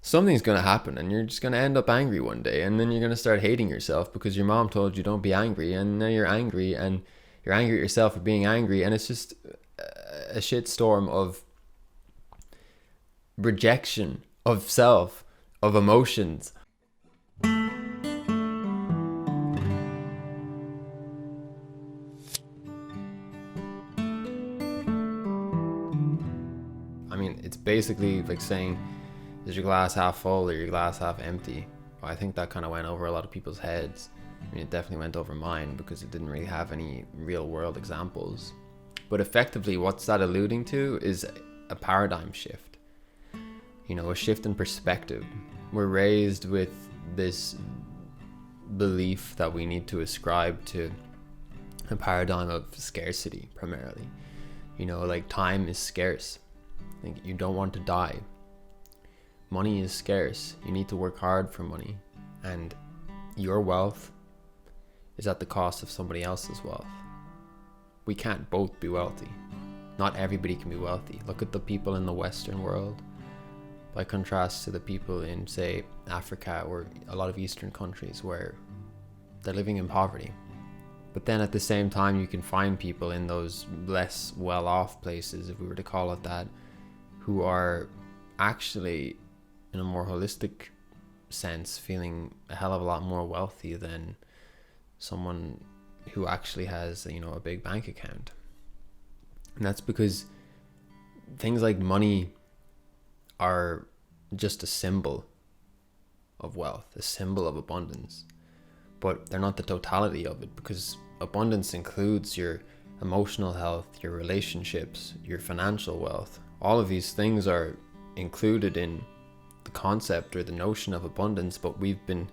something's going to happen and you're just going to end up angry one day, and then you're going to start hating yourself because your mom told you don't be angry, and now you're angry, and you're angry at yourself for being angry, and it's just a shit storm of rejection of self, of emotions. I mean, it's basically like saying, is your glass half full or your glass half empty? Well, I think that kind of went over a lot of people's heads. I mean, it definitely went over mine because it didn't really have any real world examples. But effectively, what's that alluding to is a paradigm shift. You know, a shift in perspective. We're raised with this belief that we need to ascribe to a paradigm of scarcity primarily. You know, like time is scarce. Like, you don't want to die. Money is scarce. You need to work hard for money. And your wealth is at the cost of somebody else's wealth. We can't both be wealthy. Not everybody can be wealthy. Look at the people in the Western world by contrast to the people in, say, Africa or a lot of Eastern countries where they're living in poverty. But then at the same time, you can find people in those less well-off places, if we were to call it that, who are actually, in a more holistic sense, feeling a hell of a lot more wealthy than someone who actually has, you know, a big bank account. And that's because things like money are just a symbol of wealth, a symbol of abundance, but they're not the totality of it, because abundance includes your emotional health, your relationships, your financial wealth. All of these things are included in the concept or the notion of abundance, but we've been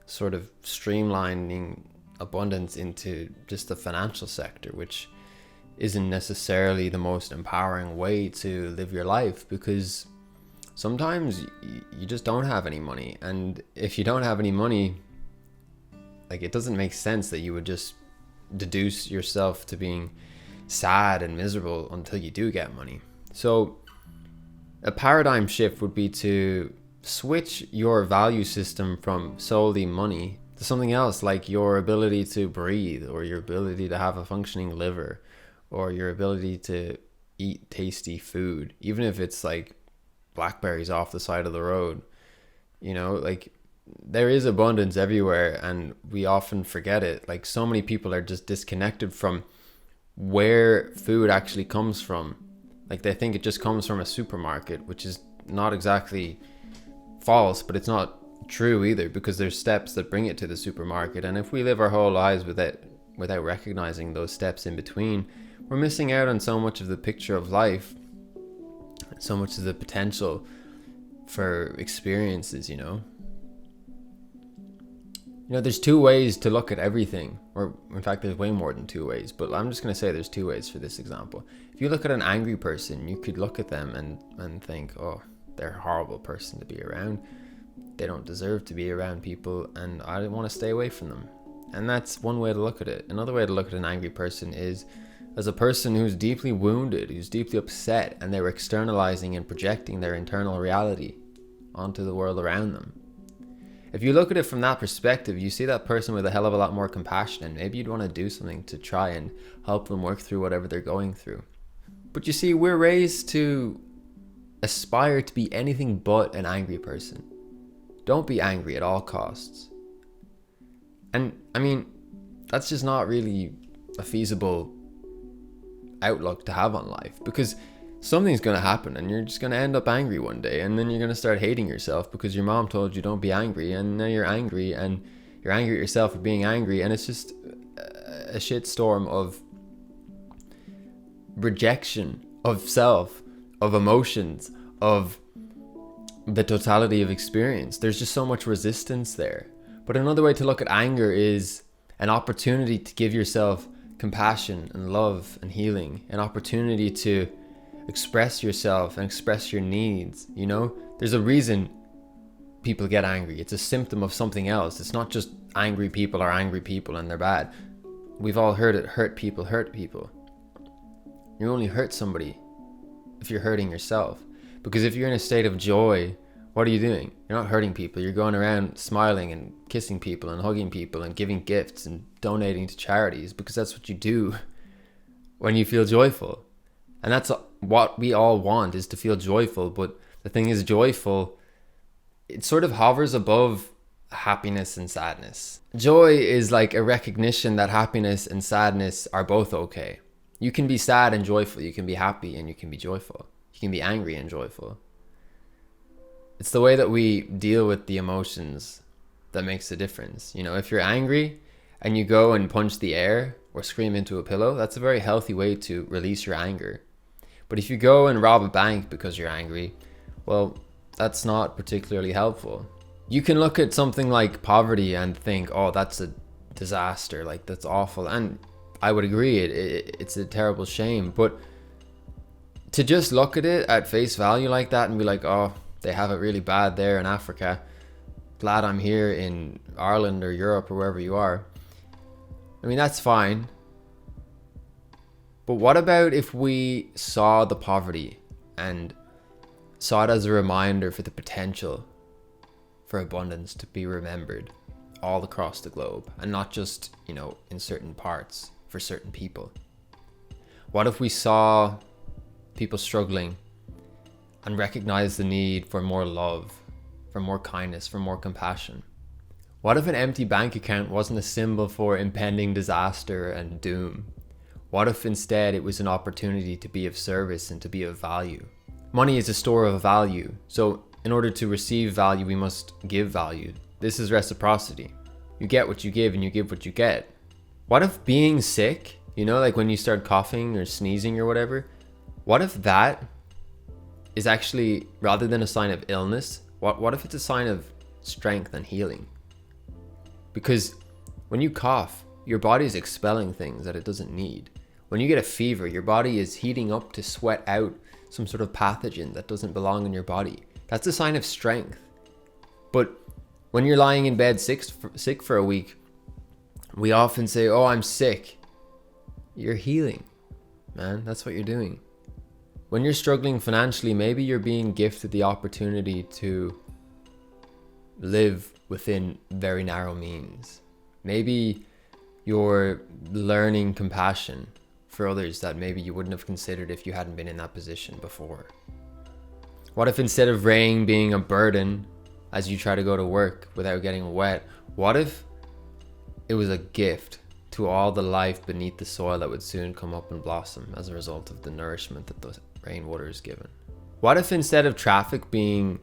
sort of streamlining abundance into just the financial sector, which isn't necessarily the most empowering way to live your life, because sometimes you just don't have any money. And if you don't have any money, like, it doesn't make sense that you would just deduce yourself to being sad and miserable until you do get money. So a paradigm shift would be to switch your value system from solely money to something else, like your ability to breathe, or your ability to have a functioning liver, or your ability to eat tasty food, even if it's like blackberries off the side of the road. You know, like, there is abundance everywhere and we often forget it. Like, so many people are just disconnected from where food actually comes from. Like, they think it just comes from a supermarket, which is not exactly false, but it's not true either, because there's steps that bring it to the supermarket. And if we live our whole lives without recognizing those steps in between, we're missing out on so much of the picture of life, so much of the potential for experiences, you know. You know, there's two ways to look at everything, or in fact, there's way more than two ways, but I'm just going to say there's two ways for this example. If you look at an angry person, you could look at them and think, oh, they're a horrible person to be around. They don't deserve to be around people, and I want to stay away from them. And that's one way to look at it. Another way to look at an angry person is as a person who's deeply wounded, who's deeply upset, and they're externalizing and projecting their internal reality onto the world around them. If you look at it from that perspective, you see that person with a hell of a lot more compassion, and maybe you'd want to do something to try and help them work through whatever they're going through. But you see, we're raised to aspire to be anything but an angry person. Don't be angry at all costs. And I mean, that's just not really a feasible outlook to have on life, because something's going to happen and you're just going to end up angry one day, and then you're going to start hating yourself because your mom told you don't be angry, and now you're angry, and you're angry at yourself for being angry, and it's just a shit storm of rejection of self, of emotions, of the totality of experience. There's just so much resistance there. But another way to look at anger is an opportunity to give yourself compassion and love and healing, an opportunity to express yourself and express your needs. You know, there's a reason people get angry. It's a symptom of something else. It's not just angry people are angry people and they're bad. We've all heard it, hurt people hurt people. You only hurt somebody if you're hurting yourself. Because if you're in a state of joy, What are you doing? You're not hurting people. You're going around smiling and kissing people and hugging people and giving gifts and donating to charities, because that's what you do when you feel joyful. And that's what we all want, is to feel joyful. But the thing is, joyful, it sort of hovers above happiness and sadness. Joy is like a recognition that happiness and sadness are both okay. You can be sad and joyful. You can be happy and you can be joyful. You can be angry and joyful. It's the way that we deal with the emotions that makes the difference. You know, if you're angry and you go and punch the air or scream into a pillow, that's a very healthy way to release your anger. But if you go and rob a bank because you're angry, well, that's not particularly helpful. You can look at something like poverty and think, oh, that's a disaster, like that's awful. And I would agree, it's a terrible shame. But to just look at it at face value like that and be like, oh, they have it really bad there in Africa, glad I'm here in Ireland or Europe or wherever you are. I mean, that's fine. But what about if we saw the poverty and saw it as a reminder for the potential for abundance to be remembered all across the globe, and not just, you know, in certain parts for certain people? What if we saw people struggling and recognized the need for more love, for more kindness, for more compassion? What if an empty bank account wasn't a symbol for impending disaster and doom? What if instead it was an opportunity to be of service and to be of value? Money is a store of value, so in order to receive value, we must give value. This is reciprocity. You get what you give and you give what you get. What if being sick, you know, like when you start coughing or sneezing or whatever, what if that is actually, rather than a sign of illness, what if it's a sign of strength and healing? Because when you cough, your body is expelling things that it doesn't need. When you get a fever, your body is heating up to sweat out some sort of pathogen that doesn't belong in your body. That's a sign of strength. But when you're lying in bed sick for a week, we often say, oh, I'm sick. You're healing, man. That's what you're doing. When you're struggling financially, maybe you're being gifted the opportunity to live within very narrow means. Maybe you're learning compassion for others that maybe you wouldn't have considered if you hadn't been in that position before. What if instead of rain being a burden as you try to go to work without getting wet, what if it was a gift to all the life beneath the soil that would soon come up and blossom as a result of the nourishment that the rainwater is given? What if instead of traffic being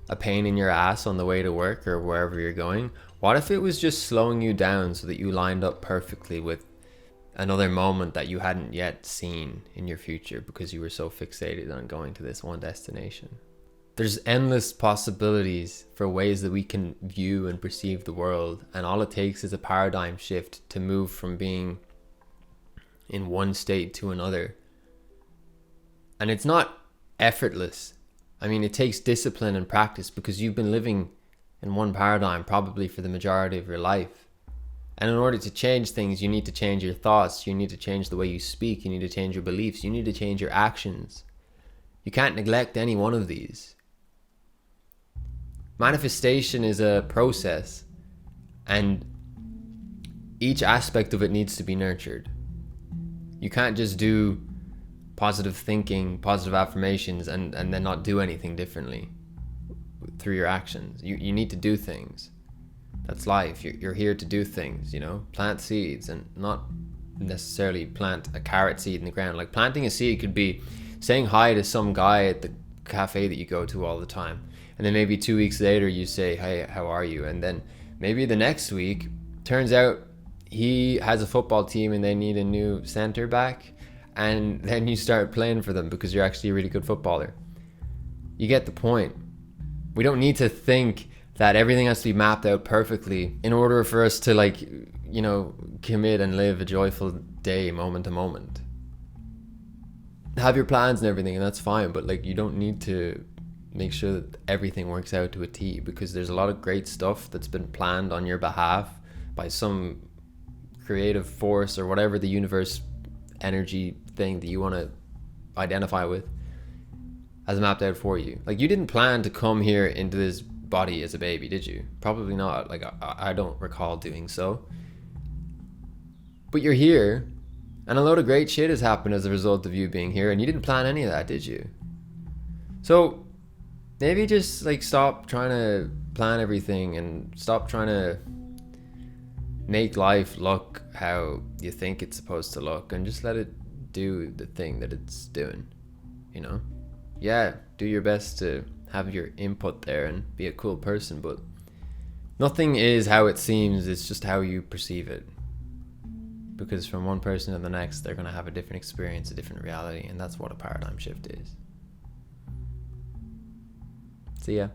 a pain in your ass on the way to work or wherever you're going, what if it was just slowing you down so that you lined up perfectly with another moment that you hadn't yet seen in your future because you were so fixated on going to this one destination? There's endless possibilities for ways that we can view and perceive the world, and all it takes is a paradigm shift to move from being in one state to another. And it's not effortless. I mean, it takes discipline and practice because you've been living in one paradigm probably for the majority of your life. And in order to change things, you need to change your thoughts. You need to change the way you speak. You need to change your beliefs. You need to change your actions. You can't neglect any one of these. Manifestation is a process, and each aspect of it needs to be nurtured. You can't just do positive thinking, positive affirmations, and then not do anything differently through your actions. You need to do things. That's life. You're here to do things, you know, plant seeds, and not necessarily plant a carrot seed in the ground. Like planting a seed could be saying hi to some guy at the cafe that you go to all the time. And then maybe 2 weeks later you say, hey, how are you? And then maybe the next week, turns out he has a football team and they need a new center back. And then you start playing for them because you're actually a really good footballer. You get the point. We don't need to think that everything has to be mapped out perfectly in order for us to, like, you know, commit and live a joyful day moment to moment. Have your plans and everything, and that's fine, but like, you don't need to make sure that everything works out to a T, because there's a lot of great stuff that's been planned on your behalf by some creative force or whatever the universe energy thing that you want to identify with. has mapped out for you. Like, you didn't plan to come here into this body as a baby, did you? Probably not. Like, I don't recall doing so. But you're here, and a load of great shit has happened as a result of you being here, and you didn't plan any of that, did you? So maybe just like stop trying to plan everything and stop trying to make life look how you think it's supposed to look, and just let it do the thing that it's doing, you know? Yeah, do your best to have your input there and be a cool person, but nothing is how it seems, it's just how you perceive it. Because from one person to the next, they're going to have a different experience, a different reality, and that's what a paradigm shift is. See ya.